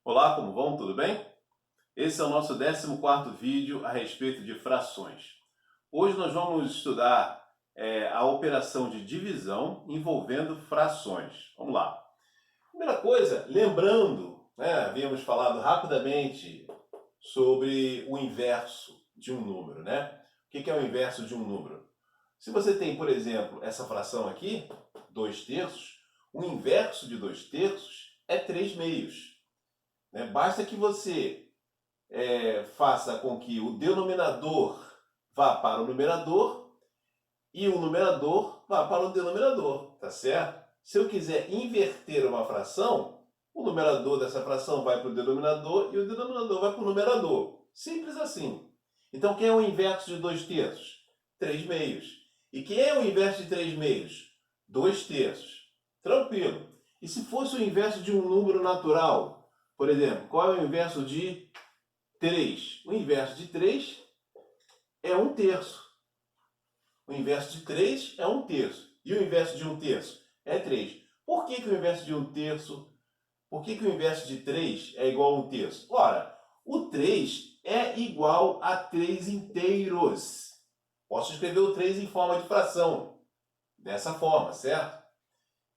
Olá, como vão? Tudo bem? Esse é o nosso 14º vídeo a respeito de frações. Hoje nós vamos estudar a operação de divisão envolvendo frações. Vamos lá. Primeira coisa, lembrando, havíamos falado rapidamente sobre o inverso de um número, né? O que é o inverso de um número? Se você tem, por exemplo, essa fração aqui, 2/3, o inverso de 2/3 é 3/2. Né? Basta que você faça com que o denominador vá para o numerador e o numerador vá para o denominador, tá certo? Se eu quiser inverter uma fração, o numerador dessa fração vai para o denominador e o denominador vai para o numerador. Simples assim. Então, quem é o inverso de 2/3? 3/2. E quem é o inverso de 3/2? 2/3. Tranquilo. E se fosse o inverso de um número natural? Por exemplo, qual é o inverso de 3? O inverso de 3 é 1/3. O inverso de 3 é 1/3. E o inverso de 1/3 é 3. Por que o inverso de 1/3? Por que o inverso de 3 é igual a 1/3? Ora, o 3 é igual a 3 inteiros. Posso escrever o 3 em forma de fração. Dessa forma, certo?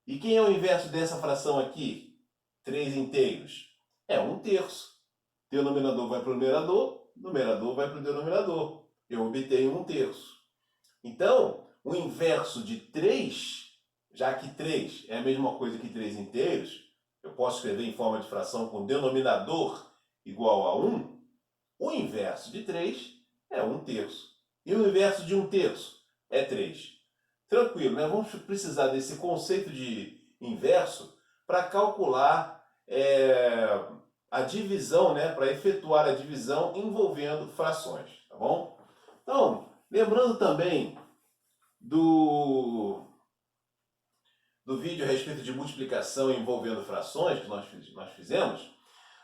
E quem é o inverso dessa fração aqui? 3 inteiros. É 1/3. Denominador vai para o numerador vai para o denominador. Eu obtenho 1/3. Então, o inverso de 3, já que 3 é a mesma coisa que 3 inteiros, eu posso escrever em forma de fração com denominador igual a 1, o inverso de 3 é 1/3. E o inverso de 1/3 é 3. Tranquilo, né? Vamos precisar desse conceito de inverso para calcular a divisão, né? Para efetuar a divisão envolvendo frações, tá bom? Então, lembrando também do vídeo a respeito de multiplicação envolvendo frações que nós fizemos,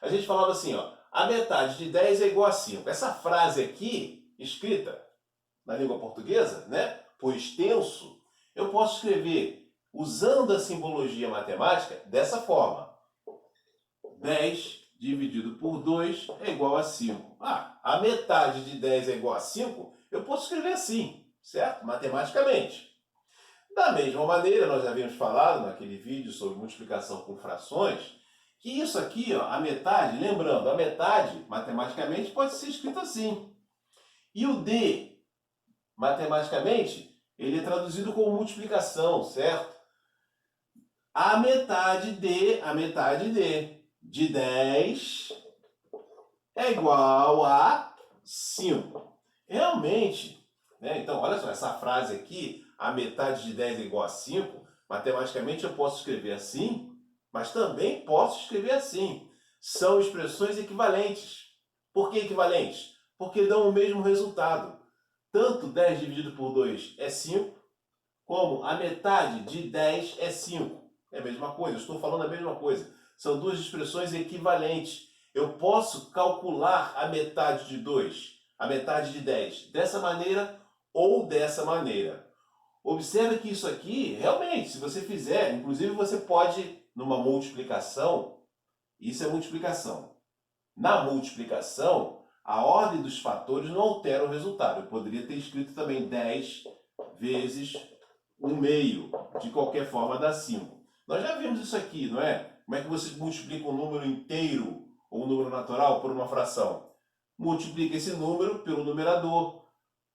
a gente falava assim, ó, a metade de 10 é igual a 5. Essa frase aqui, escrita na língua portuguesa, né, por extenso, eu posso escrever, usando a simbologia matemática, dessa forma. 10 dividido por 2 é igual a 5. A metade de 10 é igual a 5, eu posso escrever assim, certo? Matematicamente. Da mesma maneira, nós já havíamos falado naquele vídeo sobre multiplicação com frações, que isso aqui, ó, a metade, lembrando, a metade, matematicamente, pode ser escrito assim. E o D, matematicamente, ele é traduzido como multiplicação, certo? A metade de 10 é igual a 5. Realmente, né? Então, olha só, essa frase aqui, a metade de 10 é igual a 5, matematicamente eu posso escrever assim, mas também posso escrever assim. São expressões equivalentes. Por que equivalentes? Porque dão o mesmo resultado. Tanto 10 dividido por 2 é 5, como a metade de 10 é 5. É a mesma coisa, eu estou falando a mesma coisa. São duas expressões equivalentes. Eu posso calcular a metade de 2, a metade de 10, dessa maneira ou dessa maneira. Observe que isso aqui, realmente, se você fizer, inclusive você pode, numa multiplicação, isso é multiplicação. Na multiplicação, a ordem dos fatores não altera o resultado. Eu poderia ter escrito também 10 vezes 1/2, de qualquer forma dá 5. Nós já vimos isso aqui, não é? Como é que você multiplica um número inteiro ou um número natural por uma fração? Multiplica esse número pelo numerador,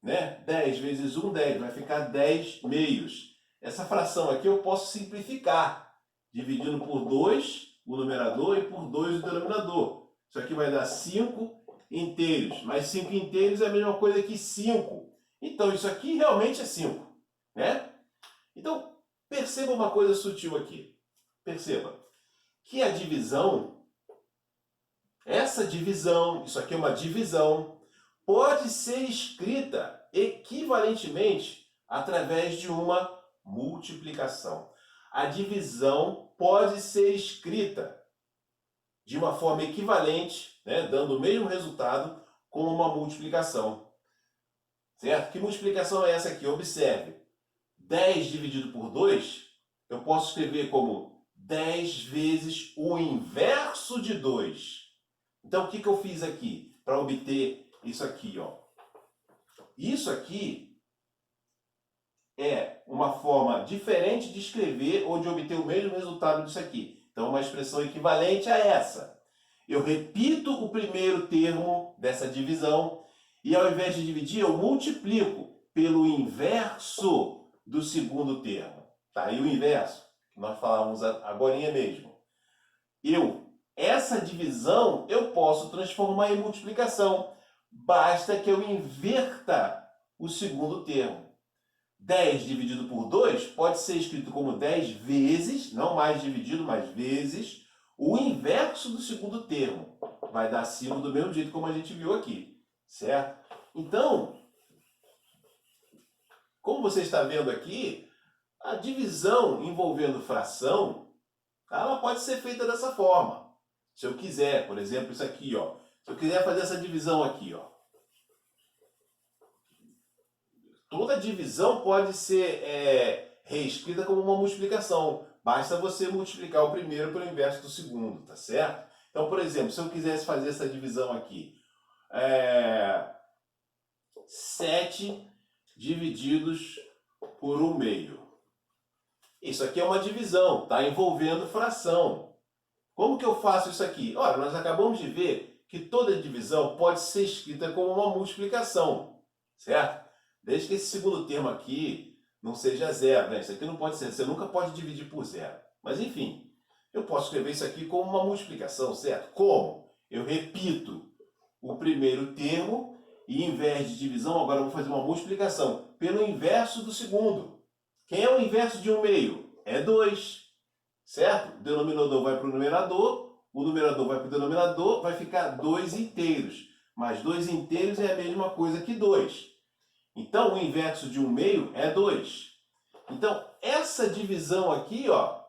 né? 10 vezes 1, 10, vai ficar 10 meios. Essa fração aqui eu posso simplificar, dividindo por 2 o numerador e por 2 o denominador. Isso aqui vai dar 5 inteiros, mas 5 inteiros é a mesma coisa que 5. Então isso aqui realmente é 5, né? Então, perceba uma coisa sutil aqui. Perceba que a divisão, essa divisão, isso aqui é uma divisão, pode ser escrita equivalentemente através de uma multiplicação. A divisão pode ser escrita de uma forma equivalente, né, dando o mesmo resultado, com uma multiplicação. Certo? Que multiplicação é essa aqui? Observe. 10 dividido por 2, eu posso escrever como 10 vezes o inverso de 2. Então, o que eu fiz aqui para obter isso aqui, ó? Isso aqui é uma forma diferente de escrever ou de obter o mesmo resultado disso aqui. Então, uma expressão equivalente a essa. Eu repito o primeiro termo dessa divisão e, ao invés de dividir, eu multiplico pelo inverso do segundo termo. Tá? E o inverso, que nós falamos agorinha mesmo. Essa divisão eu posso transformar em multiplicação. Basta que eu inverta o segundo termo. 10 dividido por 2 pode ser escrito como 10 vezes, não mais dividido, mas vezes, o inverso do segundo termo. Vai dar símbolo do mesmo jeito como a gente viu aqui, certo? Então, como você está vendo aqui, a divisão envolvendo fração, ela pode ser feita dessa forma. Se eu quiser, por exemplo, isso aqui, ó. Se eu quiser fazer essa divisão aqui, ó. Toda divisão pode ser reescrita como uma multiplicação. Basta você multiplicar o primeiro pelo inverso do segundo, tá certo? Então, por exemplo, se eu quisesse fazer essa divisão aqui, 7 divididos por 1/2. Isso aqui é uma divisão, está envolvendo fração. Como que eu faço isso aqui? Ora, nós acabamos de ver que toda divisão pode ser escrita como uma multiplicação, certo? Desde que esse segundo termo aqui não seja zero, né? Isso aqui não pode ser, você nunca pode dividir por zero. Mas enfim, eu posso escrever isso aqui como uma multiplicação, certo? Como? Eu repito o primeiro termo e, em vez de divisão, agora eu vou fazer uma multiplicação pelo inverso do segundo. Quem é o inverso de 1/2? É 2, certo? O denominador vai para o numerador, o numerador vai para o denominador, vai ficar 2 inteiros. Mas 2 inteiros é a mesma coisa que 2. Então, o inverso de 1/2 é 2. Então, essa divisão aqui, ó,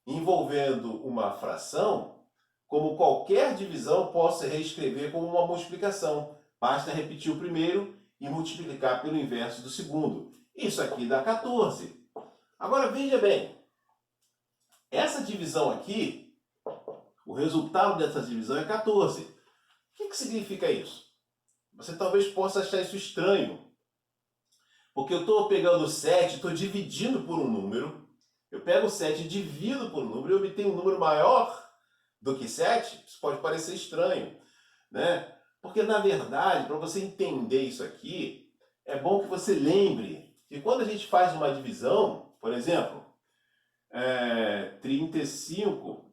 envolvendo uma fração, como qualquer divisão, posso reescrever como uma multiplicação. Basta repetir o primeiro e multiplicar pelo inverso do segundo. Isso aqui dá 14. Agora, veja bem. Essa divisão aqui, o resultado dessa divisão é 14. O que significa isso? Você talvez possa achar isso estranho. Porque eu estou pegando 7, estou dividindo por um número. Eu pego o 7 e divido por um número e obtenho um número maior do que 7. Isso pode parecer estranho, né? Porque, na verdade, para você entender isso aqui, é bom que você lembre que quando a gente faz uma divisão, por exemplo, 35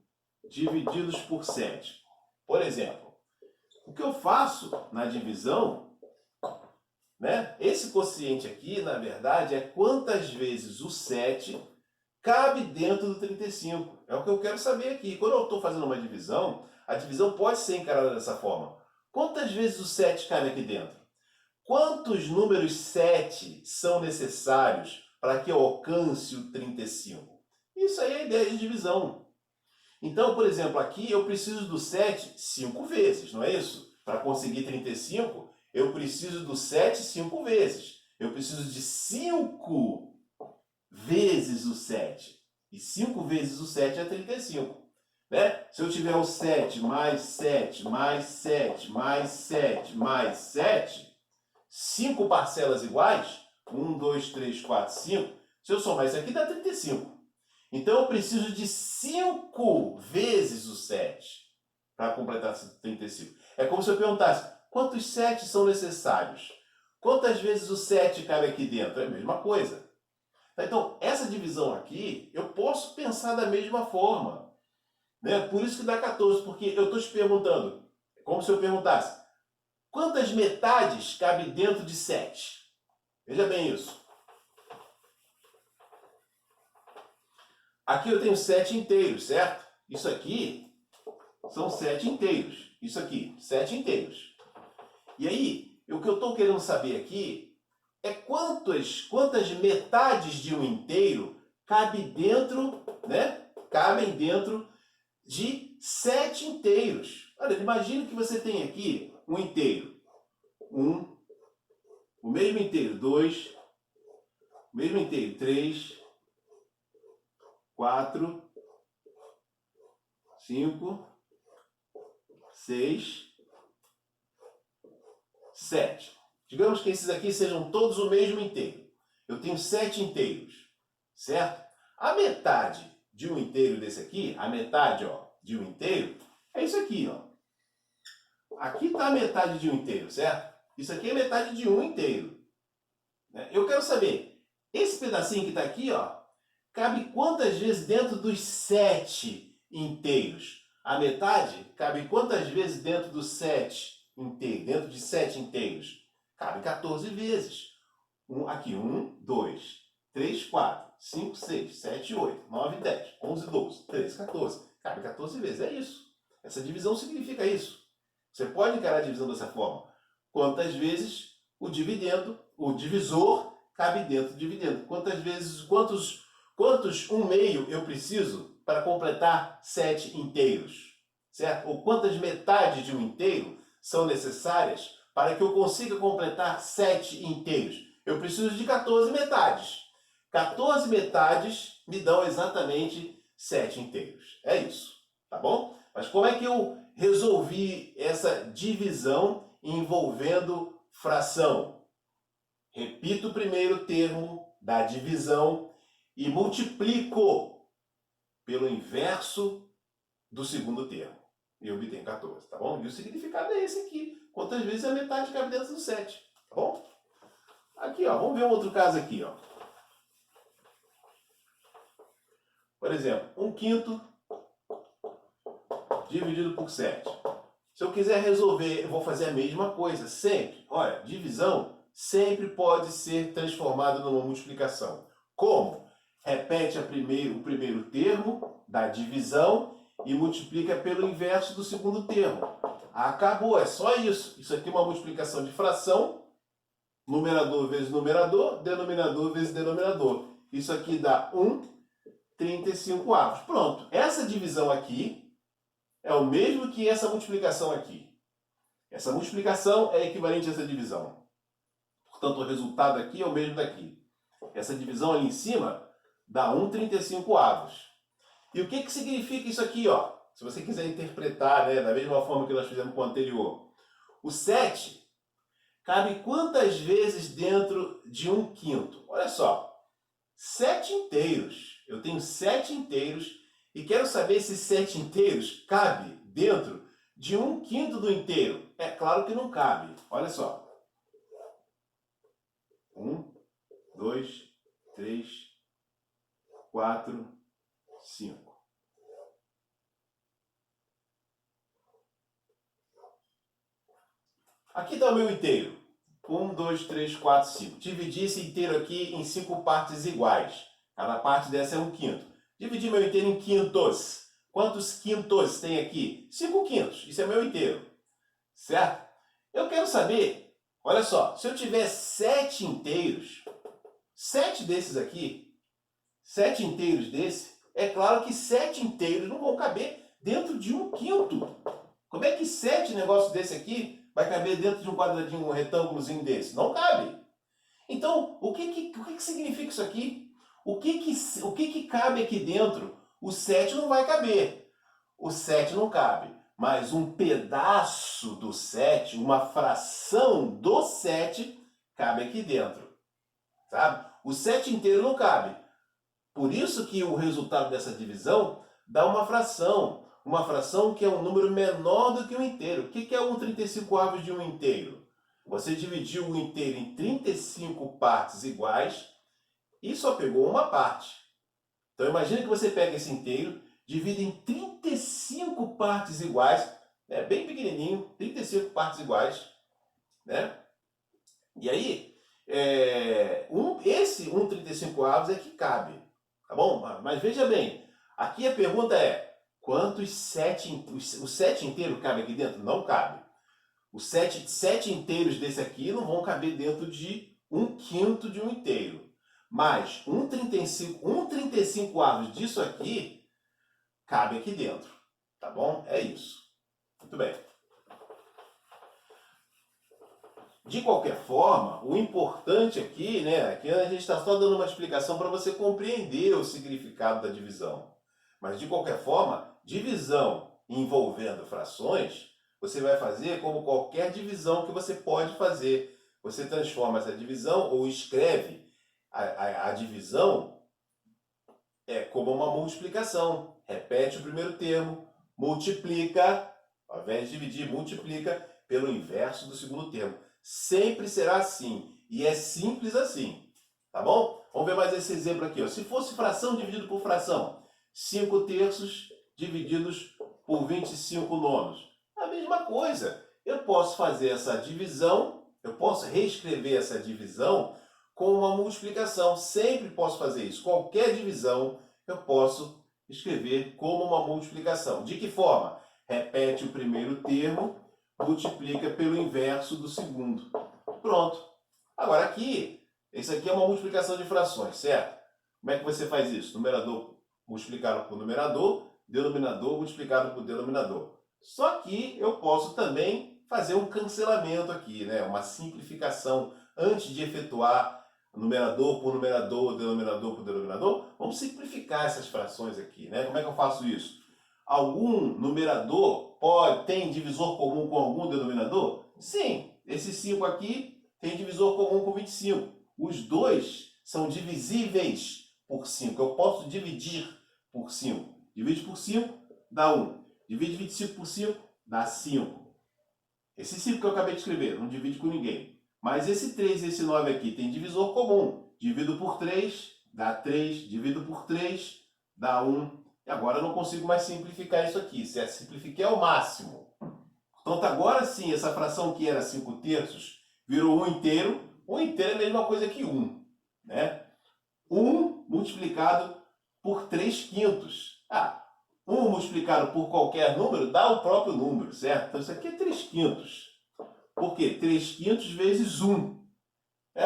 divididos por 7. Por exemplo, o que eu faço na divisão, né? Esse quociente aqui, na verdade, é quantas vezes o 7 cabe dentro do 35. É o que eu quero saber aqui. Quando eu estou fazendo uma divisão, a divisão pode ser encarada dessa forma. Quantas vezes o 7 cabe aqui dentro? Quantos números 7 são necessários para que eu alcance o 35? Isso aí é a ideia de divisão. Então, por exemplo, aqui eu preciso do 7 5 vezes, não é isso? Para conseguir 35, eu preciso do 7 5 vezes. Eu preciso de 5 vezes o 7. E 5 vezes o 7 é 35. Né? Se eu tiver o 7 mais 7 mais 7 mais 7 mais 7, 5 parcelas iguais, 1, 2, 3, 4, 5. Se eu somar isso aqui, dá 35. Então eu preciso de 5 vezes o 7 para completar 35. É como se eu perguntasse, quantos 7 são necessários? Quantas vezes o 7 cabe aqui dentro? É a mesma coisa. Então, essa divisão aqui, eu posso pensar da mesma forma. Né? Por isso que dá 14, porque eu estou te perguntando, como se eu perguntasse, quantas metades cabe dentro de 7? Veja bem isso. Aqui eu tenho 7 inteiros, certo? Isso aqui são 7 inteiros. Isso aqui, 7 inteiros. E aí, o que eu estou querendo saber aqui é quantas metades de um inteiro cabem dentro de 7 inteiros. Olha, imagine que você tem aqui um inteiro. 1, o mesmo inteiro, 2, o mesmo inteiro, 3, 4, 5, 6, 7. Digamos que esses aqui sejam todos o mesmo inteiro. Eu tenho 7 inteiros, certo? A metade de um inteiro desse aqui, a metade, ó, de um inteiro, é isso aqui, ó. Aqui está a metade de um inteiro, certo? Isso aqui é metade de um inteiro. Eu quero saber, esse pedacinho que está aqui, ó, cabe quantas vezes dentro dos 7 inteiros? A metade cabe quantas vezes dentro dos 7 inteiros? Dentro de 7 inteiros? Cabe 14 vezes. Aqui, 1, 2, 3, 4, 5, 6, 7, 8, 9, 10, 11, 12, 13, 14. Cabe 14 vezes, é isso. Essa divisão significa isso. Você pode encarar a divisão dessa forma. Quantas vezes o divisor cabe dentro do dividendo? Quantas vezes, quantos 1/2 eu preciso para completar 7 inteiros? Certo? Ou quantas metades de um inteiro são necessárias para que eu consiga completar 7 inteiros? Eu preciso de 14 metades. 14 metades me dão exatamente 7 inteiros. É isso, tá bom? Mas como é que eu resolvi essa divisão envolvendo fração? Repito o primeiro termo da divisão e multiplico pelo inverso do segundo termo. E obtenho 14, tá bom? E o significado é esse aqui. Quantas vezes a metade cabe dentro do 7, tá bom? Aqui, ó, vamos ver um outro caso aqui, ó. Por exemplo, 1/5 dividido por 7. Se eu quiser resolver, eu vou fazer a mesma coisa, sempre. Olha, divisão sempre pode ser transformada numa multiplicação. Como? Repete o primeiro termo da divisão e multiplica pelo inverso do segundo termo. Acabou, é só isso. Isso aqui é uma multiplicação de fração, numerador vezes numerador, denominador vezes denominador. Isso aqui dá 1/35. Pronto, essa divisão aqui é o mesmo que essa multiplicação aqui. Essa multiplicação é equivalente a essa divisão. Portanto, o resultado aqui é o mesmo daqui. Essa divisão ali em cima dá 1/35. E o que significa isso aqui, ó? Se você quiser interpretar, né, da mesma forma que nós fizemos com o anterior. O 7 cabe quantas vezes dentro de 1/5? Olha só, 7 inteiros. Eu tenho 7 inteiros e quero saber se 7 inteiros cabe dentro de 1/5 do inteiro. É claro que não cabe. Olha só. 1, 2, 3, 4, 5. Aqui está o meu inteiro. 1, 2, 3, 4, 5. Dividi esse inteiro aqui em 5 partes iguais. Cada parte dessa é 1/5. Dividi meu inteiro em quintos. Quantos quintos tem aqui? 5 quintos. Isso é meu inteiro. Certo? Eu quero saber, olha só, se eu tiver 7 inteiros, 7 desses aqui, 7 inteiros desse, é claro que 7 inteiros não vão caber dentro de 1/5. Como é que 7 negócios desse aqui vai caber dentro de um quadradinho, um retângulozinho desse? Não cabe. Então, o que significa isso aqui? O que cabe aqui dentro? O 7 não vai caber. O 7 não cabe. Mas um pedaço do 7, uma fração do 7, cabe aqui dentro. Sabe? O 7 inteiro não cabe. Por isso que o resultado dessa divisão dá uma fração. Uma fração que é um número menor do que um inteiro. O que é 1/35 de um inteiro? Você dividiu o inteiro em 35 partes iguais e só pegou uma parte. Então imagine que você pega esse inteiro, divide em 35 partes iguais, bem pequenininho, 35 partes iguais, né? E aí, esse 1/35 é que cabe, tá bom? Mas veja bem, aqui a pergunta é, os 7 inteiros cabe aqui dentro? Não cabe. Os 7 inteiros desse aqui não vão caber dentro de 1/5 de um inteiro. Mas 1/35 disso aqui cabe aqui dentro. Tá bom? É isso. Muito bem. De qualquer forma, o importante aqui, né, aqui a gente está só dando uma explicação para você compreender o significado da divisão. Mas de qualquer forma, Divisão envolvendo frações, você vai fazer como qualquer divisão que você pode fazer. Você transforma essa divisão ou escreve a divisão como uma multiplicação. Repete o primeiro termo, multiplica, ao invés de dividir, multiplica pelo inverso do segundo termo. Sempre será assim. E é simples assim. Tá bom? Vamos ver mais esse exemplo aqui. Ó. Se fosse fração dividido por fração, 5 terços divididos por 25 nonos. A mesma coisa. Eu posso fazer essa divisão, eu posso reescrever essa divisão com uma multiplicação. Sempre posso fazer isso. Qualquer divisão eu posso escrever como uma multiplicação. De que forma? Repete o primeiro termo, multiplica pelo inverso do segundo. Pronto. Agora aqui, isso aqui é uma multiplicação de frações, certo? Como é que você faz isso? Numerador multiplicado por numerador, denominador multiplicado por denominador. Só que eu posso também fazer um cancelamento aqui, né? Uma simplificação antes de efetuar numerador por numerador, denominador por denominador. Vamos simplificar essas frações aqui, né? Como é que eu faço isso? Algum numerador tem divisor comum com algum denominador? Sim, esse 5 aqui tem divisor comum com 25. Os dois são divisíveis por 5. Eu posso dividir por 5. Divide por 5, dá 1. Divide 25 por 5, dá 5. Esse 5 que eu acabei de escrever, não divide com ninguém. Mas esse 3 e esse 9 aqui tem divisor comum. Divido por 3, dá 3. Divido por 3, dá 1. E agora eu não consigo mais simplificar isso aqui. Se simplifiquei ao máximo. Portanto, agora sim, essa fração que era 5 terços virou 1 inteiro. 1 inteiro é a mesma coisa que 1. Né? 1 multiplicado por 3 quintos. 1 multiplicado por qualquer número dá o próprio número, certo? Então isso aqui é 3 quintos. Por quê? 3 quintos vezes 1.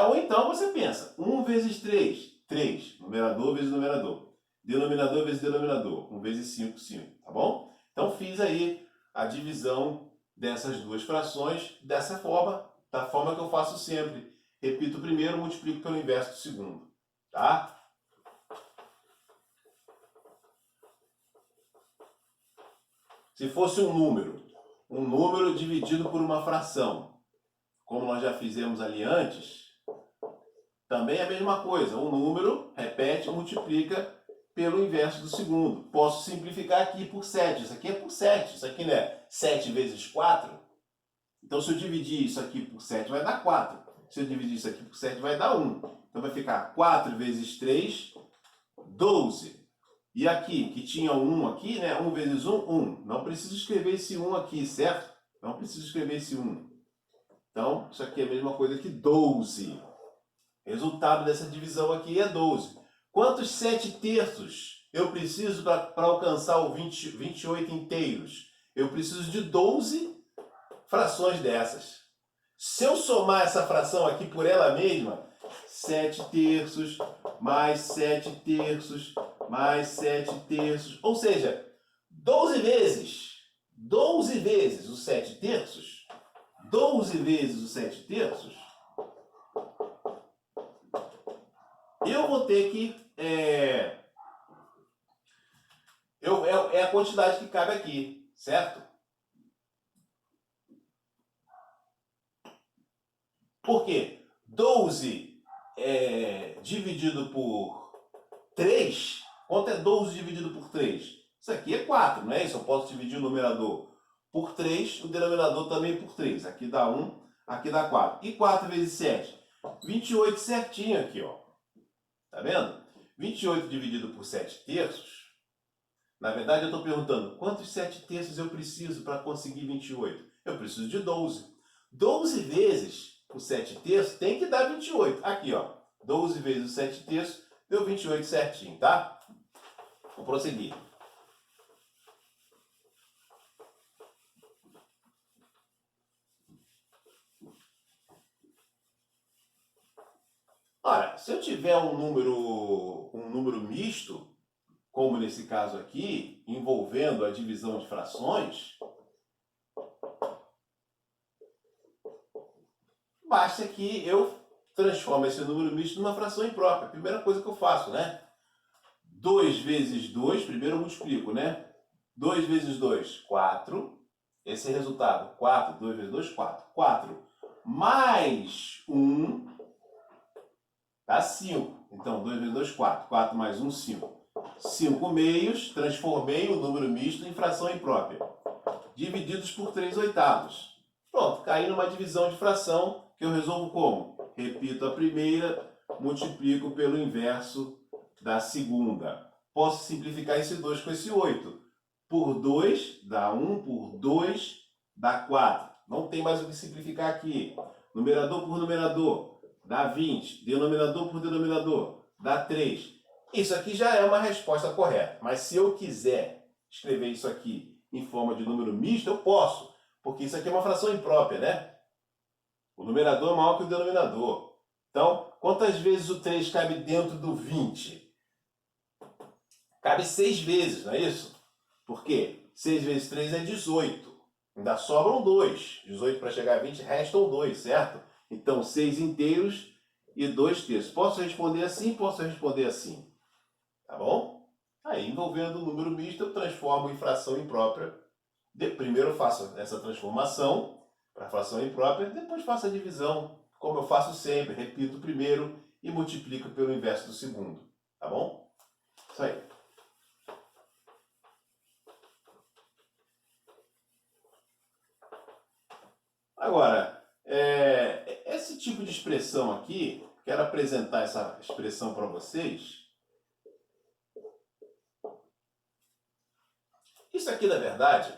Ou então você pensa, 1 vezes 3, 3. Numerador vezes numerador. Denominador vezes denominador. 1 vezes 5, 5. Tá bom? Então fiz aí a divisão dessas duas frações dessa forma, da forma que eu faço sempre. Repito o primeiro, multiplico pelo inverso do segundo. Tá? Se fosse um número dividido por uma fração, como nós já fizemos ali antes, também é a mesma coisa. Um número, repete, multiplica pelo inverso do segundo. Posso simplificar aqui por 7. Isso aqui é por 7. Isso aqui não é 7 vezes 4. Então, se eu dividir isso aqui por 7, vai dar 4. Se eu dividir isso aqui por 7, vai dar 1. Então, vai ficar 4 vezes 3, 12. E aqui, que tinha 1 aqui, né? 1 vezes 1, 1. Não preciso escrever esse 1 aqui, certo? Não preciso escrever esse 1. Então, isso aqui é a mesma coisa que 12. Resultado dessa divisão aqui é 12. Quantos 7 terços eu preciso para alcançar o 28 inteiros? Eu preciso de 12 frações dessas. Se eu somar essa fração aqui por ela mesma, 7 terços, mais 7 terços, mais 7 terços, ou seja, 12 vezes os 7 terços, 12 vezes os 7 terços, eu vou ter que... é a quantidade que cabe aqui, certo? Por quê? 12 dividido por 3, quanto é 12 dividido por 3? Isso aqui é 4, não é isso? Eu posso dividir o numerador por 3, o denominador também por 3. Aqui dá 1, aqui dá 4. E 4 vezes 7? 28 certinho aqui, ó. Tá vendo? 28 dividido por 7 terços. Na verdade, eu estou perguntando, quantos 7 terços eu preciso para conseguir 28? Eu preciso de 12. 12 vezes o 7 terços tem que dar 28. Aqui, ó. 12 vezes o 7 terços deu 28 certinho, tá? Vou prosseguir. Ora, se eu tiver um número misto, como nesse caso aqui, envolvendo a divisão de frações, basta que eu transforme esse número misto numa fração imprópria. Primeira coisa que eu faço, né? 2 vezes 2, primeiro eu multiplico, né? 2 vezes 2, 4. Esse é o resultado. 4, 2 vezes 2, 4. 4 mais 1 dá 5. Então, 2 vezes 2, 4. 4 mais 1, 5. 5 meios, transformei o número misto em fração imprópria, divididos por 3 oitavos. Pronto, caí numa divisão de fração que eu resolvo como? Repito a primeira, multiplico pelo inverso da segunda. Posso simplificar esse 2 com esse 8. Por 2 dá 1, por 2 dá 4. Não tem mais o que simplificar aqui. Numerador por numerador dá 20. Denominador por denominador dá 3. Isso aqui já é uma resposta correta. Mas se eu quiser escrever isso aqui em forma de número misto, eu posso. Porque isso aqui é uma fração imprópria, né? O numerador é maior que o denominador. Então, quantas vezes o 3 cabe dentro do 20? Cabe 6 vezes, não é isso? Por quê? 6 vezes 3 é 18. Ainda sobram 2. 18 para chegar a 20, restam 2, certo? Então, 6 inteiros e 2 terços. Posso responder assim? Posso responder assim. Tá bom? Aí, envolvendo o número misto, eu transformo em fração imprópria. Primeiro eu faço essa transformação para fração imprópria, depois faço a divisão, como eu faço sempre. Repito o primeiro e multiplico pelo inverso do segundo. Tá bom? Isso aí. Agora, esse tipo de expressão aqui, quero apresentar essa expressão para vocês. Isso aqui, na verdade,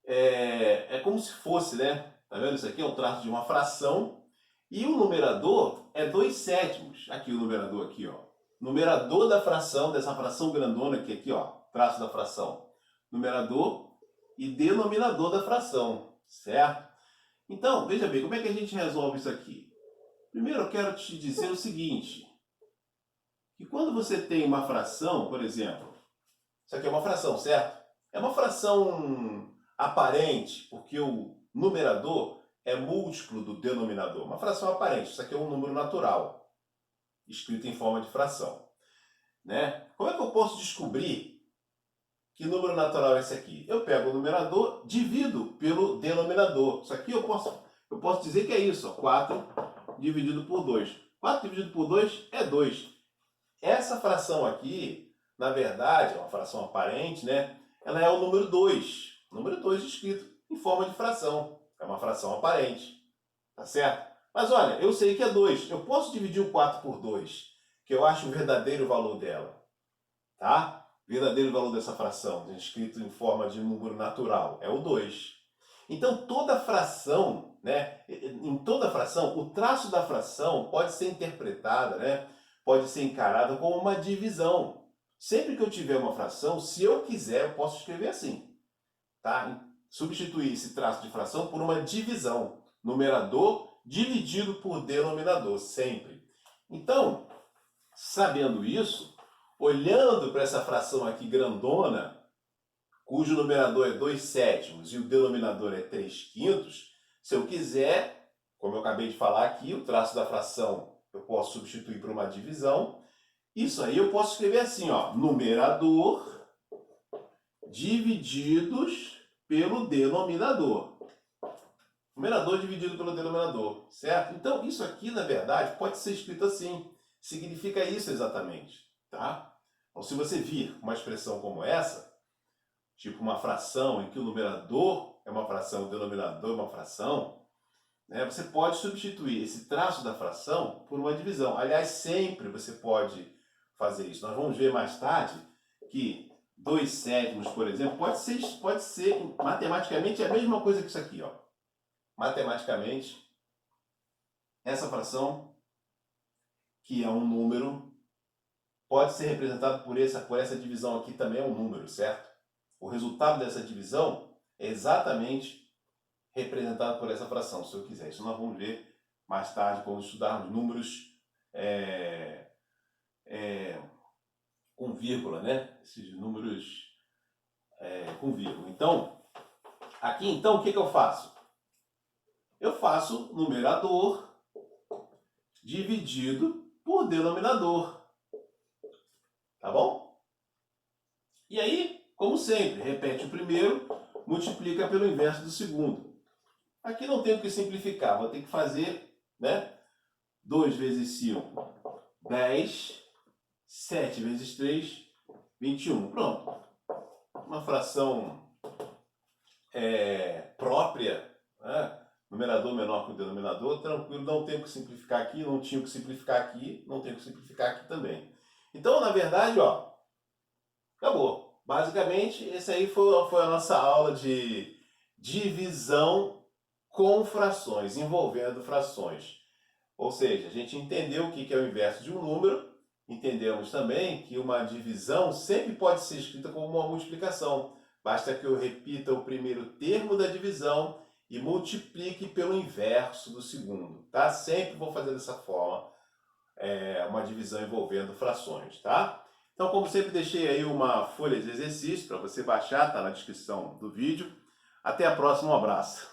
é como se fosse, né? Tá vendo? Isso aqui é um traço de uma fração e o numerador é 2/7. Aqui o numerador, aqui, ó. Numerador da fração, dessa fração grandona que aqui, ó, traço da fração. Numerador e denominador da fração, certo? Então, veja bem, como é que a gente resolve isso aqui? Primeiro eu quero te dizer o seguinte, que quando você tem uma fração, por exemplo, isso aqui é uma fração, certo? É uma fração aparente, porque o numerador é múltiplo do denominador. Uma fração aparente, isso aqui é um número natural, escrito em forma de fração, né? Como é que eu posso descobrir que número natural é esse aqui? Eu pego o numerador, divido pelo denominador. Isso aqui eu posso dizer que é isso, ó, 4 dividido por 2. 4 dividido por 2 é 2. Essa fração aqui, na verdade, é uma fração aparente, né? Ela é o número 2. Número 2 escrito em forma de fração. É uma fração aparente. Tá certo? Mas olha, eu sei que é 2. Eu posso dividir o 4 por 2, que eu acho o verdadeiro valor dela. Tá? Verdadeiro valor dessa fração, escrito em forma de número natural, é o 2. Então, toda fração, né? Em toda fração, o traço da fração pode ser interpretada, né? Pode ser encarada como uma divisão. Sempre que eu tiver uma fração, se eu quiser, eu posso escrever assim. Tá? Substituir esse traço de fração por uma divisão. Numerador dividido por denominador, sempre. Então, sabendo isso, olhando para essa fração aqui grandona, cujo numerador é 2/7 e o denominador é 3/5, se eu quiser, como eu acabei de falar aqui, o traço da fração eu posso substituir por uma divisão. Isso aí eu posso escrever assim, ó, numerador divididos pelo denominador. Numerador dividido pelo denominador, certo? Então, isso aqui, na verdade, pode ser escrito assim. Significa isso exatamente, tá? Então, se você vir uma expressão como essa, tipo uma fração em que o numerador é uma fração, o denominador é uma fração, né, você pode substituir esse traço da fração por uma divisão. Aliás, sempre você pode fazer isso. Nós vamos ver mais tarde que 2/7, por exemplo, pode ser matematicamente a mesma coisa que isso aqui, ó. Matematicamente, essa fração, que é um número, pode ser representado por essa divisão aqui também, é um número, certo? O resultado dessa divisão é exatamente representado por essa fração, se eu quiser. Isso nós vamos ver mais tarde, quando estudarmos números com vírgula, né? Esses números com vírgula. Então, aqui então, o que eu faço? Eu faço numerador dividido por denominador. Tá bom? E aí, Como sempre, repete o primeiro, multiplica pelo inverso do segundo. Aqui não tem o que simplificar, vou ter que fazer, né? 2 vezes 5, 10. 7 vezes 3, 21. Pronto. Uma fração própria, né? Numerador menor que o denominador, tranquilo, não tenho que simplificar aqui, não tinha que simplificar aqui, não tenho que simplificar aqui também. Então, na verdade, ó, acabou. Basicamente, esse aí foi a nossa aula de divisão com frações, envolvendo frações. Ou seja, a gente entendeu o que é o inverso de um número, entendemos também que uma divisão sempre pode ser escrita como uma multiplicação. Basta que eu repita o primeiro termo da divisão e multiplique pelo inverso do segundo, tá? Sempre vou fazer dessa forma, uma divisão envolvendo frações, tá? Então, como sempre, deixei aí uma folha de exercício para você baixar, tá na descrição do vídeo. Até a próxima, um abraço.